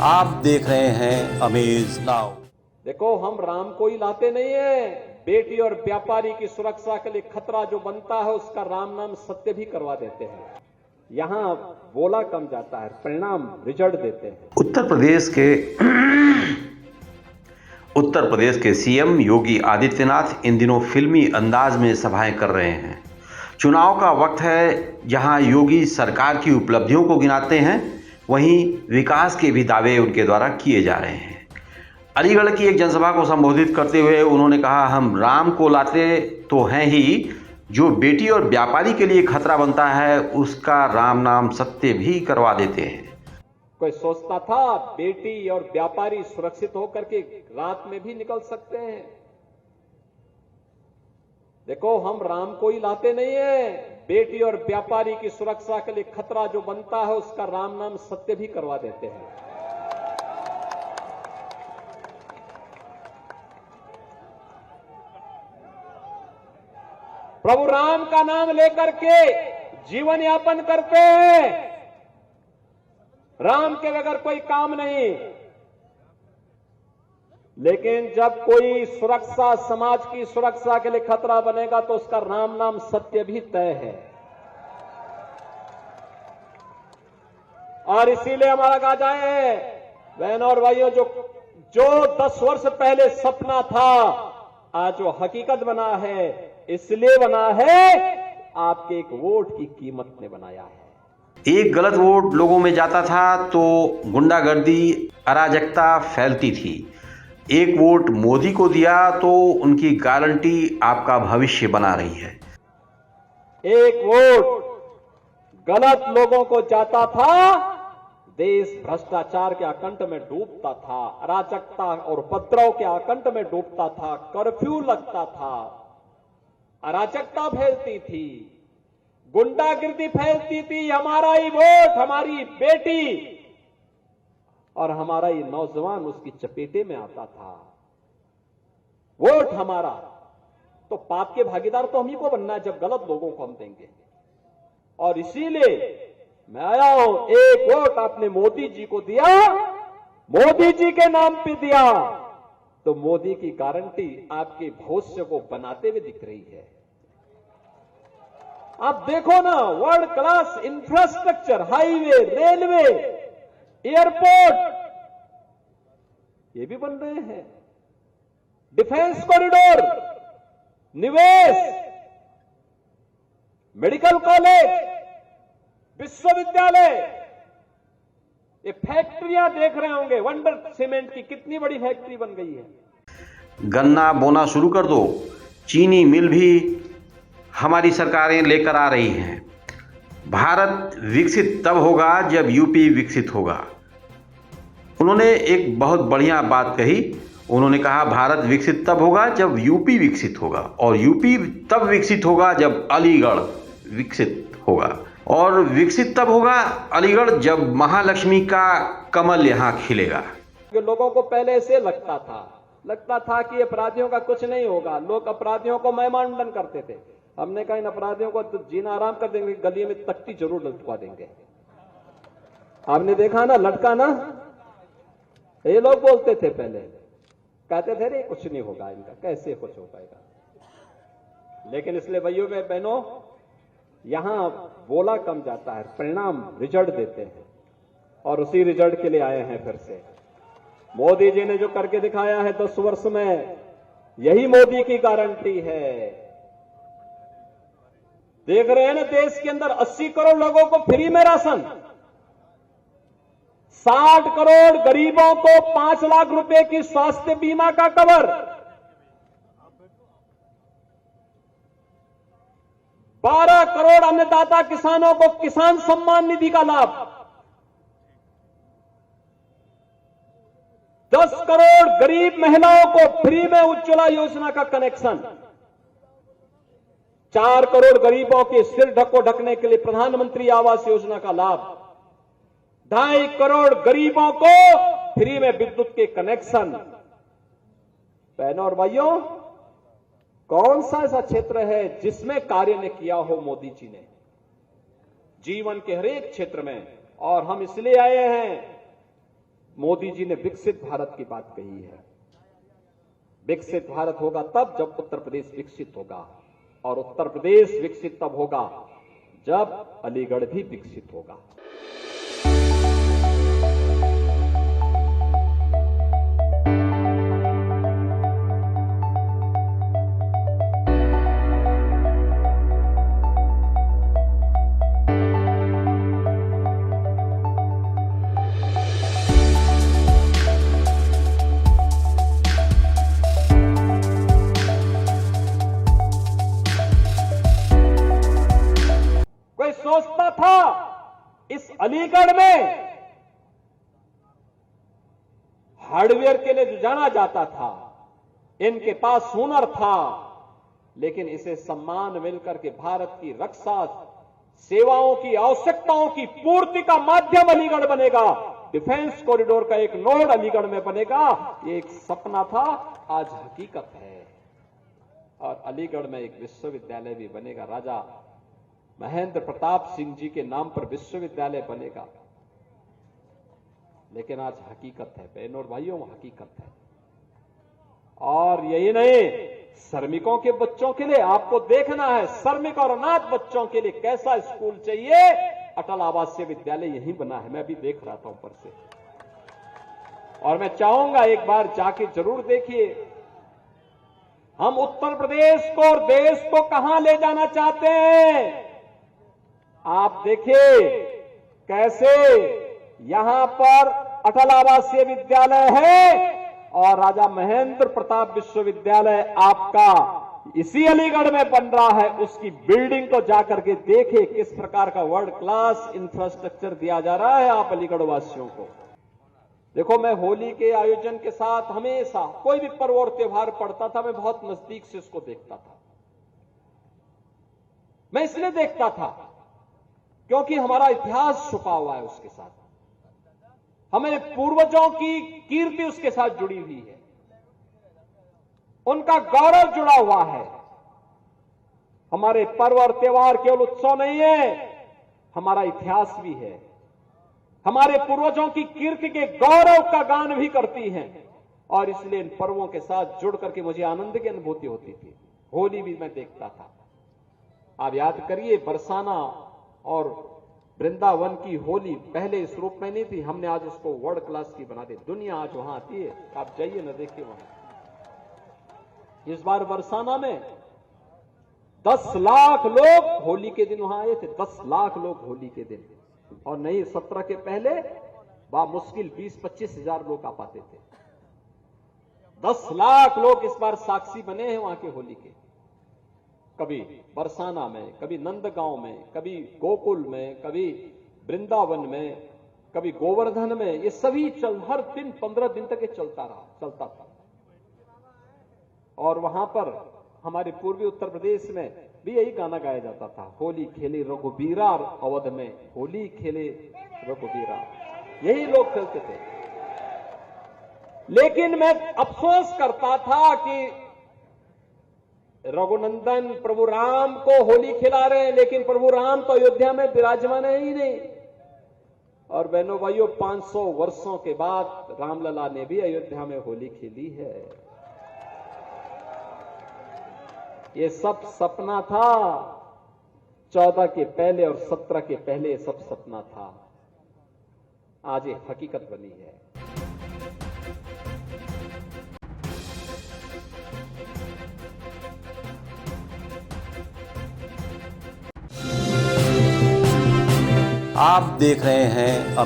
आप देख रहे हैं अमेज नाउ। देखो, हम राम को ही लाते नहीं है। बेटी और व्यापारी की सुरक्षा के लिए खतरा जो बनता है उसका राम नाम सत्य भी करवा देते हैं। यहाँ बोला कम जाता है, परिणाम रिजल्ट देते हैं। उत्तर प्रदेश के सीएम योगी आदित्यनाथ इन दिनों फिल्मी अंदाज में सभाएं कर रहे हैं। चुनाव का वक्त है, जहां योगी सरकार की उपलब्धियों को गिनाते हैं, वहीं विकास के भी दावे उनके द्वारा किए जा रहे हैं। अलीगढ़ की एक जनसभा को संबोधित करते हुए उन्होंने कहा, हम राम को लाते तो हैं ही, जो बेटी और व्यापारी के लिए खतरा बनता है उसका राम नाम सत्य भी करवा देते हैं। कोई सोचता था बेटी और व्यापारी सुरक्षित होकर के रात में भी निकल सकते हैं? देखो, हम राम को ही लाते नहीं है। बेटी और व्यापारी की सुरक्षा के लिए खतरा जो बनता है उसका राम नाम सत्य भी करवा देते हैं। प्रभु राम का नाम लेकर के जीवन यापन करते हैं। राम के बगैर कोई काम नहीं। लेकिन जब कोई सुरक्षा, समाज की सुरक्षा के लिए खतरा बनेगा तो उसका राम नाम सत्य भी तय है। और इसीलिए हमारा कहा जाए, बहनों और भाइयों, जो 10 वर्ष पहले सपना था आज वो हकीकत बना है। इसलिए बना है, आपके एक वोट की कीमत ने बनाया है। एक गलत वोट लोगों में जाता था तो गुंडागर्दी, अराजकता फैलती थी। एक वोट मोदी को दिया तो उनकी गारंटी आपका भविष्य बना रही है। एक वोट गलत लोगों को जाता था, देश भ्रष्टाचार के आकंठ में डूबता था, अराजकता और उपद्रव के आकंठ में डूबता था, कर्फ्यू लगता था, अराजकता फैलती थी, गुंडागिर्दी फैलती थी। हमारा ही वोट, हमारी बेटी और हमारा ही नौजवान उसकी चपेटे में आता था। वोट हमारा, तो पाप के भागीदार तो हम ही को बनना है जब गलत लोगों को हम देंगे। और इसीलिए मैं आया हूं, एक वोट आपने मोदी जी को दिया, मोदी जी के नाम पे दिया, तो मोदी की गारंटी आपके भविष्य को बनाते हुए दिख रही है। आप देखो ना, world class infrastructure, highway, railway, airport, ये भी बन रहे हैं। डिफेंस कॉरिडोर, निवेश, मेडिकल कॉलेज, विश्वविद्यालय, ये फैक्ट्रियां देख रहे होंगे। वंडर सीमेंट की कितनी बड़ी फैक्ट्री बन गई है। गन्ना बोना शुरू कर दो, चीनी मिल भी हमारी सरकारें लेकर आ रही हैं। भारत विकसित तब होगा जब यूपी विकसित होगा। उन्होंने एक बहुत बढ़िया बात कही। उन्होंने कहा, भारत विकसित तब होगा जब यूपी विकसित होगा, और यूपी तब विकसित होगा जब अलीगढ़ विकसित होगा, और विकसित तब होगा अलीगढ़ जब महालक्ष्मी का कमल यहाँ खिलेगा। लोगों को पहले से लगता था कि अपराधियों का कुछ नहीं होगा। लोग अपराधियों को महिमामंडन करते थे। हमने कहा इन अपराधियों को तो जीना आराम कर देंगे, गली में तख्ती जरूर लटका देंगे। आपने देखा ना, लटका ना, ये लोग बोलते थे पहले, कहते थे रे कुछ नहीं होगा इनका, कैसे कुछ हो पाएगा। लेकिन इसलिए भाइयों में बहनों, यहां बोला कम जाता है, परिणाम रिजल्ट देते हैं। और उसी रिजल्ट के लिए आए हैं फिर से। मोदी जी ने जो करके दिखाया है 10 वर्ष में, यही मोदी की गारंटी है। देख रहे हैं ना, देश के अंदर 80 करोड़ लोगों को फ्री में राशन, 60 करोड़ गरीबों को 5 लाख रुपए की स्वास्थ्य बीमा का कवर, 12 करोड़ अन्नदाता किसानों को किसान सम्मान निधि का लाभ, 10 करोड़ गरीब महिलाओं को फ्री में उज्ज्वला योजना का कनेक्शन, 4 करोड़ गरीबों के सिर ढको ढकने के लिए प्रधानमंत्री आवास योजना का लाभ, 2.5 करोड़ गरीबों को फ्री में विद्युत के कनेक्शन। बहनों और भाइयों, कौन सा ऐसा क्षेत्र है जिसमें कार्य ने किया हो मोदी जी ने? जीवन के हर एक क्षेत्र में। और हम इसलिए आए हैं मोदी जी ने विकसित भारत की बात कही है। विकसित भारत होगा तब जब उत्तर प्रदेश विकसित होगा, और उत्तर प्रदेश विकसित तब होगा जब अलीगढ़ भी विकसित होगा। कोई सोचता था इस अलीगढ़ में हार्डवेयर के लिए जो जाना जाता था, इनके पास हुनर था, लेकिन इसे सम्मान मिलकर के भारत की रक्षा सेवाओं की आवश्यकताओं की पूर्ति का माध्यम अलीगढ़ बनेगा, डिफेंस कॉरिडोर का एक नोड अलीगढ़ में बनेगा, ये एक सपना था, आज हकीकत है। और अलीगढ़ में एक विश्वविद्यालय भी बनेगा, राजा महेंद्र प्रताप सिंह जी के नाम पर विश्वविद्यालय बनेगा। लेकिन आज हकीकत है बहनों और भाइयों, हकीकत है। और यही नहीं, श्रमिकों के बच्चों के लिए आपको देखना है, श्रमिक और अनाथ बच्चों के लिए कैसा स्कूल चाहिए। अटल आवासीय विद्यालय यही बना है, मैं अभी देख रहा था ऊपर से, और मैं चाहूंगा एक बार जाके जरूर देखिए। हम उत्तर प्रदेश को और देश को कहां ले जाना चाहते हैं, आप देखिए कैसे यहां पर अटल आवासीय विद्यालय है और राजा महेंद्र प्रताप विश्वविद्यालय आपका इसी अलीगढ़ में बन रहा है। उसकी बिल्डिंग को जाकर के देखे किस प्रकार का वर्ल्ड क्लास इंफ्रास्ट्रक्चर दिया जा रहा है आप अलीगढ़ वासियों को। देखो, मैं होली के आयोजन के साथ हमेशा कोई भी पर्व और त्योहार पड़ता था, मैं बहुत नजदीक से उसको देखता था। मैं इसलिए देखता था क्योंकि हमारा इतिहास छुपा हुआ है उसके साथ, हमारे पूर्वजों की कीर्ति उसके साथ जुड़ी हुई है, उनका गौरव जुड़ा हुआ है। हमारे पर्व और त्योहार केवल उत्सव नहीं है, हमारा इतिहास भी है। हमारे पूर्वजों की कीर्ति के गौरव का गान भी करती हैं, और इसलिए इन पर्वों के साथ जुड़ करके मुझे आनंद की अनुभूति होती थी। होली भी मैं देखता था। आप याद करिए, बरसाना और वृंदावन की होली पहले इस रूप में नहीं थी, हमने आज उसको वर्ल्ड क्लास की बना दी। दुनिया आज वहां आती है, आप जाइए ना, देखिए वहां। इस बार बरसाना में 10 लाख लोग होली के दिन वहां आए थे, 10 लाख लोग होली के दिन, और नहीं 17 के पहले मुश्किल 20-25 हजार लोग आ पाते थे। 10 लाख लोग इस बार साक्षी बने हैं वहां के होली के। कभी बरसाना में, कभी नंदगांव में, कभी गोकुल में, कभी वृंदावन में, कभी गोवर्धन में, ये सभी हर दिन 15 दिन तक ये चलता था। और वहां पर हमारे पूर्वी उत्तर प्रदेश में भी यही गाना गाया जाता था, होली खेले रघुबीरा अवध में, होली खेले रघुबीरा, यही लोग खेलते थे। लेकिन मैं अफसोस करता था कि रघुनंदन प्रभु राम को होली खिला रहे हैं, लेकिन प्रभु राम तो अयोध्या में विराजमान है ही नहीं। और बहनों भाइयों, 500 वर्षों के बाद रामलला ने भी अयोध्या में होली खेली है। ये सब सपना था, 14 के पहले और 17 के पहले सब सपना था, आज ये हकीकत बनी है। आप देख रहे हैं